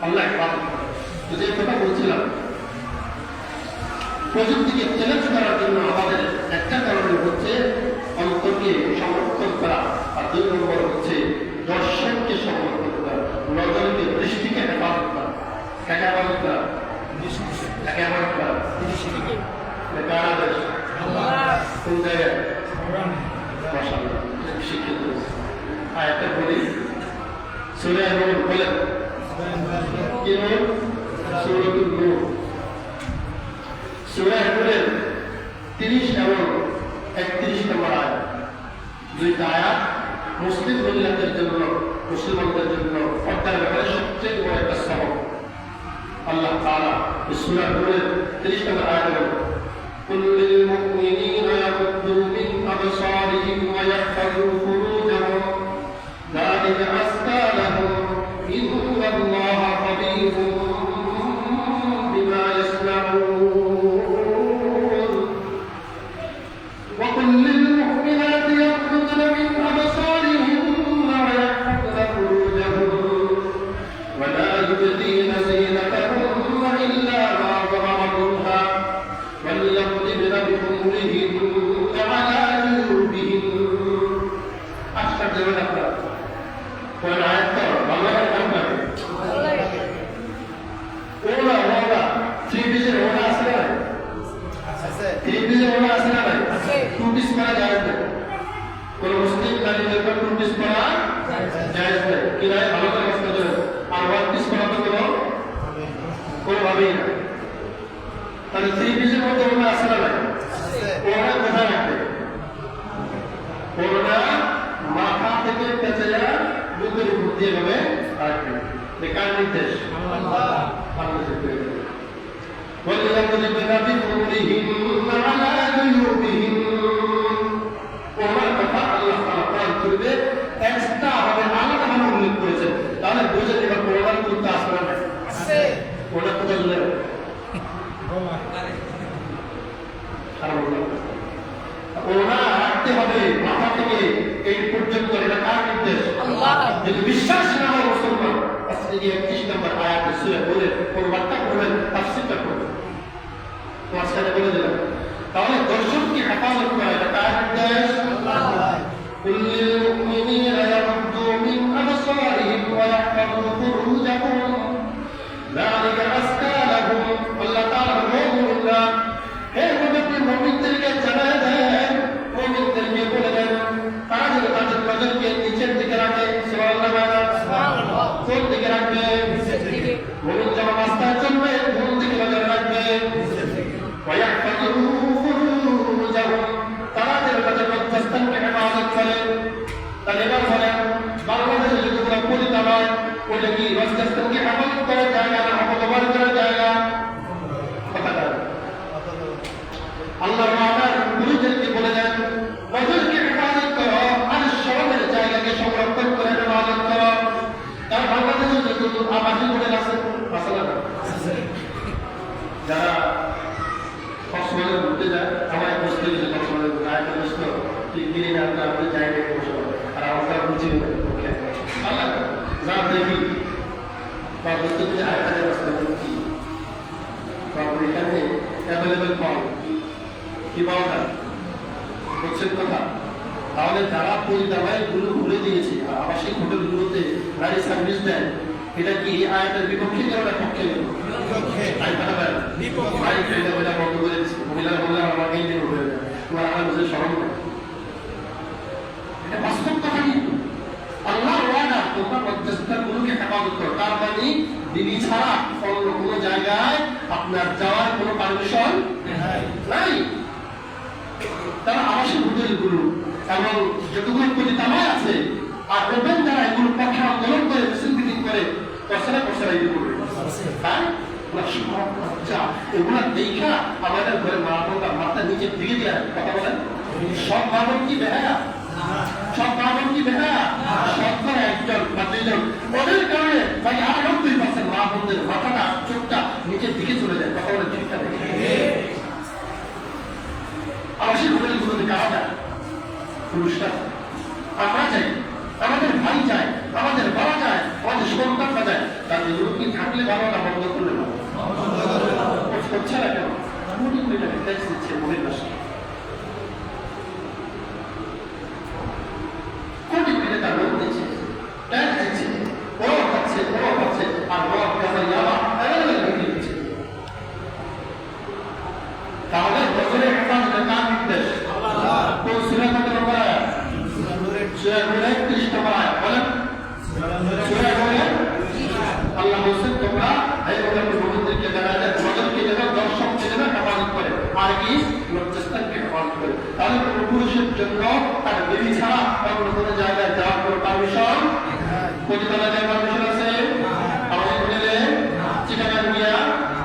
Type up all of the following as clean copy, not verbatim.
আল্লাহ ইবাদত করে। যে কথা বলছিলাম, প্রযুক্তিকে চ্যালেঞ্জ করার জন্য আমাদের একটা কারণে হচ্ছে অন্তরকে সমর্থন করা, আর 2 নম্বর হচ্ছে দর্শনকে সমর্থন করা, নজরকে দৃষ্টিকে হেফাজত করা। কাকে হেফাজত করা? কাকে হেফাজত করা? কার আদেশ? কোন জায়গায়? মাশাআল্লাহ, শিক্ষিত। আয়াতটা বলি, সূরা নূর বলেন, কি নূর? সূরাতুন নূর। সূরা নূরের 30 এবং 31 নম্বর আয়াত, 2টা আয়াত মুসলিম মহিলাদের জন্য, মুসলমানদের জন্য পর্দার ব্যাপারে সবচেয়ে বড় একটা সবক। আল্লাহ তাআলা এই সূরা নূরের 30 নম্বর আয়াতে বলেন, قل للمؤمنين يغضوا من أبصارهم ويحفظوا فروجهم ذلك أزكى لهم إن الله خبير بما يصنعون وقل للمؤمنات يغضضن من أبصارهن ويحفظن فروجهن ولا يبدين زينتهن إلا ما ظهر منها وليضربن بخمرهن على جيوبهن. أشهد أن لا إله إلا الله. ওলা ওলা থ্রি পিসের ওলা আছে না? থ্রি পিসের ওলা আছে না? টু পিস পরা যায় না। কোন মুসলিম নারীদের উপর টু পিস পরা যায় না। কিরায় ভালো করে বুঝতে হবে। আর ওয়ান পিস পরা তো কোনো ভাবেই না। তাহলে থ্রি পিসের মধ্যে ওলা আছে না? ওলা কোথায় রাখবে? ওলা মাথা থেকে পেঁচাইয়া বুকের উপর দিয়ে ভাবে রাখবে। কার নির্দেশ? আল্লাহ। وليضربن بخمرهن على جيوبهن. ওনার কথা আল্লাহ তাআলা কোরআন শরীফে এক্সট্রা ভাবে আলাদাভাবে উল্লেখ করেছেন। তাহলে বুঝে এবার কোরআন করতে আসবে না? আছে। ওটা কোথায় গেল? ওনা রাখতে হবে মাথা থেকে এই পর্যন্ত। এটা কার নির্দেশ? আল্লাহ। যদি বিশ্বাস না হয় মুসলমান, আজকে যে 31 নম্বর আয়াতে সূরা বলে কোন বার্তা করবেন, তাফসীরটা করবেন, মাঝখানে বলে দিলাম। তাহলে দর্শককে হেফাজত করা এটা কার নির্দেশ? আল্লাহ। কুল লিল মুমিনিনা ইয়াগুদ্দু মিন আবসারিহিম ওয়া ইয়াহফাযু ফুরুজাহুম যালিকা আযকা লাহুম। আল্লাহ তাআলা মুমিনরা, হে মুমিনদেরকে জানায় দেন, মুমিনদেরকে বলে দেন তারা যেন তাদের নজরকে নিচের দিকে রাখে। সুবহানাল্লাহ। কোন দিকে রাখবে? নিচের দিকে। মুমিন যখন রাস্তায় চলবে কোন দিকে নজর রাখবে? ওয়ায়াহফাযু ফুরুজাহুম, তারা যেন তাদের লজ্জাস্থানকে হেফাজত করে। তাহলে এবার বলেন, বাংলাদেশে যেগুলো পতিতালয়, ওইটা কি লজ্জাস্থানকে হেফাজত করার জায়গা না অপব্যবহার করার জায়গা? কথাটা আল্লাহ আমাদের গুরুদেরকে বলে দেন, নজরকে হেফাজত করো আর শরমের জায়গাকে সংরক্ষণ করে হেফাজত করো। তার বাংলাদেশে যেগুলো আবাসিক হোটেল আছে, যারা কক্সবাজারে ঘুরতে যায়, আমার বসতে গেছে কক্সবাজারে, গায়ে বসতো ঠিক দিনে না আমাদের জায়গায় বসে, আর আমরা বুঝি আল্লাহ যা দেখি বা বলতে গেলে আরেকটা রাস্তা কি তারপর এখানে অ্যাভেলেবেল পাওয়া কি পাওয়া যায়? বুঝছেন কথা? তাহলে যারা পরিচালনায় গুলো ঘুরে দিয়েছে আর আবাসিক হোটেলগুলোতে গাড়ি সার্ভিস দেয়, এটা কি এই আয়াতের বিপক্ষে গেল না পক্ষে গেল? বন্ধ করে দিচ্ছে। মহিলারা বললে আমার এই দিন হয়ে যায়, তোমার আমার বুঝে স্মরণ নেই। এটা বাস্তব কথা কিন্তু আল্লাহ ওয়াদা, তোমরা মধ্যস্থতাগুলোকে হেফাজত করো। তার মানে দিদি ছাড়া অন্য কোনো জায়গায় আপনার যাওয়ার কোনো পারমিশন নাই। তারা আবাসিক হোটেলগুলো এবং যতগুলো পরিচালনায় আছে আর ওপেন যারা এগুলো পক্ষে আন্দোলন করে মিছিল মিটিং করে পয়সা এই করবে, তাই এগুলা দেখা আমাদের ঘরে মারাত্মকটা মাথা নিচের দিকে দিয়ে কথা বলেন। সব মানব কি বেহায়া? সব মানব কি বেহায়া? শতকরা একজন বা দুইজন, ওদের কারণে ভাই 98% মা বোনদের মাথাটা চোখটা নিচের দিকে চলে যায়। কথা বলেন ঠিকটা দেখে আবাসিক হোটেলগুলোতে কারা যায়? পুরুষরা। আমরা চাই, আমাদের ভাই চায়, আমাদের বাবা চায়, আমাদের সন্তানরা চায়, তাদের এগুলো কি থাকে করলে ভালো না বন্ধ করলে ভালো? হচ্ছে না কেন? কোটি কোটি টাকা ট্যাক্স দিচ্ছে মনের বাসা, কোটি কোটি টাকা লোন দিচ্ছে, ট্যাক্স দিচ্ছে, ওরাও খাচ্ছে, ওরাও খাচ্ছে, আর মদ গাঁজা ইয়াবা অ্যাভেলেবেল দিচ্ছে। তাহলে বছরের হেফাজতে কার নির্দেশ? কোন সূরা কত নম্বর আয়াত? সূরা নূরের 30 নম্বর আয়াত। বলেন সূরা নূরের আল্লাহ বলেন তোমরা এই মুমিনদেরকে যারা তোমাদেরকে যারা দর্শককে যারা হেফাজত করে, আর কি লজ্জাস্থানকে হেফাজত করে। তাহলে কোনো পুরুষের জন্য তার বিবি ছাড়া অন্য কোনো জায়গায় যাওয়ার কোনো পারমিশন, প্রতিতলা যাওয়ার পারমিশন আছে? আমাদের হোটেলে চিটাগাং মিয়া,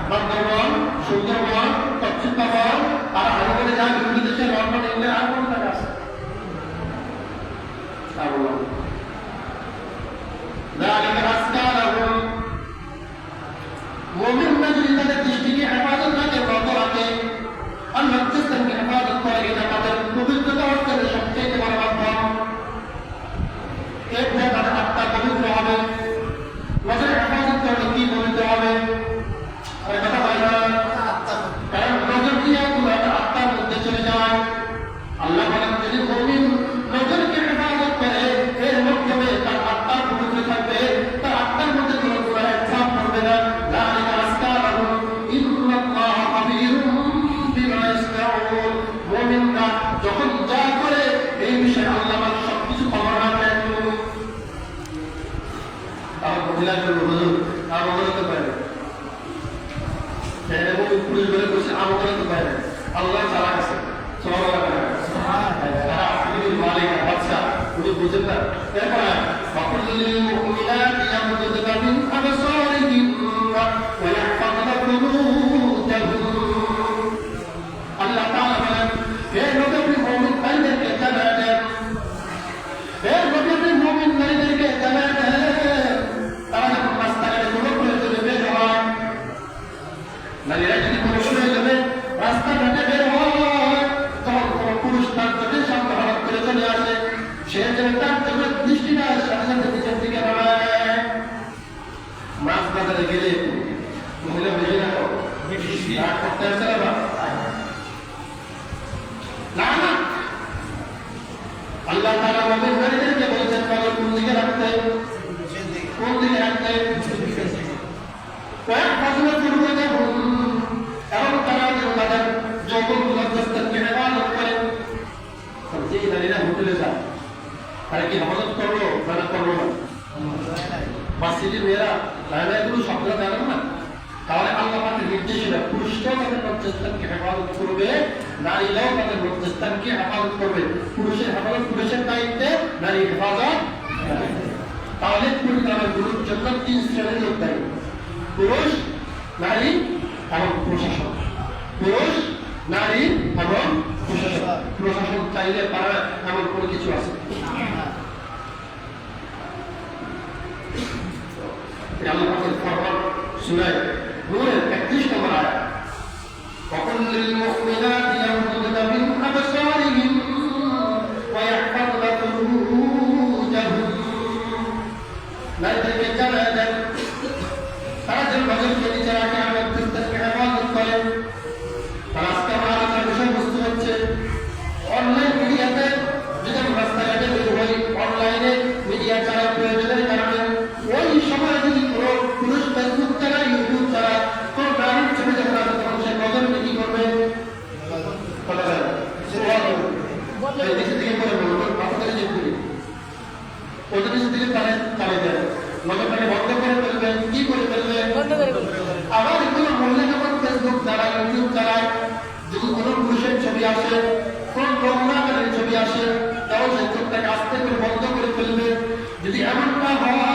বান্দরবান, সুন্দরবন, কচ্ছিপাবন আর আমাদের যা বিভিন্ন দেশের লন্ডন, ইংল্যান্ড আর কোনো জায়গা আছে? তা বললাম ذلك أزكى لهم। মুমিনরা যদি তাদের দৃষ্টিকে হেফাজত রাখে, রত রাখে, আর লজ্জাস্থানকে হেফাজত করে, এটা তাদের পবিত্রতা অর্জনের সবচেয়ে বড় মাধ্যম। এরপরে তাদের আত্মা পবিত্র হবে। নজরের হেফাজত করলে কি পবিত্র হবে? কথা হয় না, কারণ নজর দিয়ে আত্মার মধ্যে চলে যায়। আল্লাহ বলেন যদি মুমিন নজরকে হেফাজত করে, এর মাধ্যমে তার আত্মা পবিত্র থাকবে, তার আত্মার মধ্যে কোনো গুনাহের ছাপ পড়বে না। ذلك أزكى لهم إن الله خبير بما يصنعون। মুমিনরা যখন যা করে এই বিষয়ে আল্লাহ সবকিছু খবর রাখেন। তার মহিলা হুজুর আর বলতে পারে পুলিশ বলে বলছে আমি বলতে পারে আল্লাহ চালা আছে মালিক বাচ্চা উনি বুঝেন না। এরপর আল্লাহ তাআলা বলেন হে নবী মুমিন ভাইদেরকে জানান দেন, হে নবী মুমিন নারীদেরকে জানান দেন, তারা যখন রাস্তাঘাটে কোনো প্রয়োজনে বের হয়, নারীরা যদি কোনো প্রয়োজনে রাস্তাঘাটে বের হয়, তখন কোনো পুরুষ তার চোখে সামনে হঠাৎ করে চলে আসে, সে যেন তার চোখের দৃষ্টিটা সাথে সাথে নিজের দিকে বাড়ায়। মাছ বাজারে গেলে মহিলা বেশি রাখো রাগ করতে আসে না না। আল্লাহ তাআলা মুমিন নারীদেরকে বলেছেন তাহলে কোন দিকে রাখতে, কোন দিকে রাখতে? কয়েক ফসলের শুরু করে এবং তারা যেন তাদের যৌবন লজ্জাস্থানকে হেফাজত করে। যে নারীরা হোটেলে যায় তারা কি হেফাজত করলো না করলো না? বাসিটির মেয়েরা এগুলো সবগুলো জানো না। তাহলে আল্লাহ পাকের নির্দেশনা পুরুষরাও তাদের লজ্জাস্থানকে হেফাজত করবে, নারীরাও তাদের লজ্জাস্থানকে হেফাজত করবে। পুরুষের হেফাজত পুরুষের দায়িত্বে, নারীর হেফাজত। তাহলে পরিবারগুলোর জন্য 3 শ্রেণীর লোক দায়ী: পুরুষ, নারী এবং প্রশাসন। পুরুষ, নারী এবং প্রশাসন। প্রশাসন চাইলে পারা এমন কোনো কিছু আছে? আল্লাহ পাকের ফরমান সূরা নূরের 31 নম্বর আয়াত, وَقُلْ لِلْمُؤْمِنَاتِ يَغْضُضْنَ مِنْ أَبْصَارِهِنَّ وَيَحْفَظْنَ فُرُوجَهُنَّ। নারীদেরকে জানায় দেন তারা যেন নজরকে নিচে রাখে, আমার লজ্জাস্থানকে হেফাজত করে। তার আজকে আমার আলোচনার বিষয়বস্তু হচ্ছে অনলাইন মিডিয়াতে যদি আমি রাস্তাঘাটে বের হই, অনলাইনে মিডিয়া চালার প্রয়োজনের কারণে ওই সময় যদি কোনো পুরুষ ফেসবুক চালায়, ইউটিউব চালায়, কোনো নারীর ছবি যখন আসে তখন সে নজরকে কি করবে? নিচের দিকে করে বলবো আপনাদের যে করি ওদের নিচের দিকে চালিয়ে দেয়, নজরটাকে বন্ধ করে ফেলবে। কি করে ফেলবে? আবার কোনো মহিলা যখন ফেসবুক চালায়, ইউটিউব চালায়, যদি কোনো পুরুষের ছবি আসে, কোন নোংরা ছবি আসে, তাহলে সে চোখটাকে আস্তে করে বন্ধ করে ফেলবে। যদি এমনটা হয়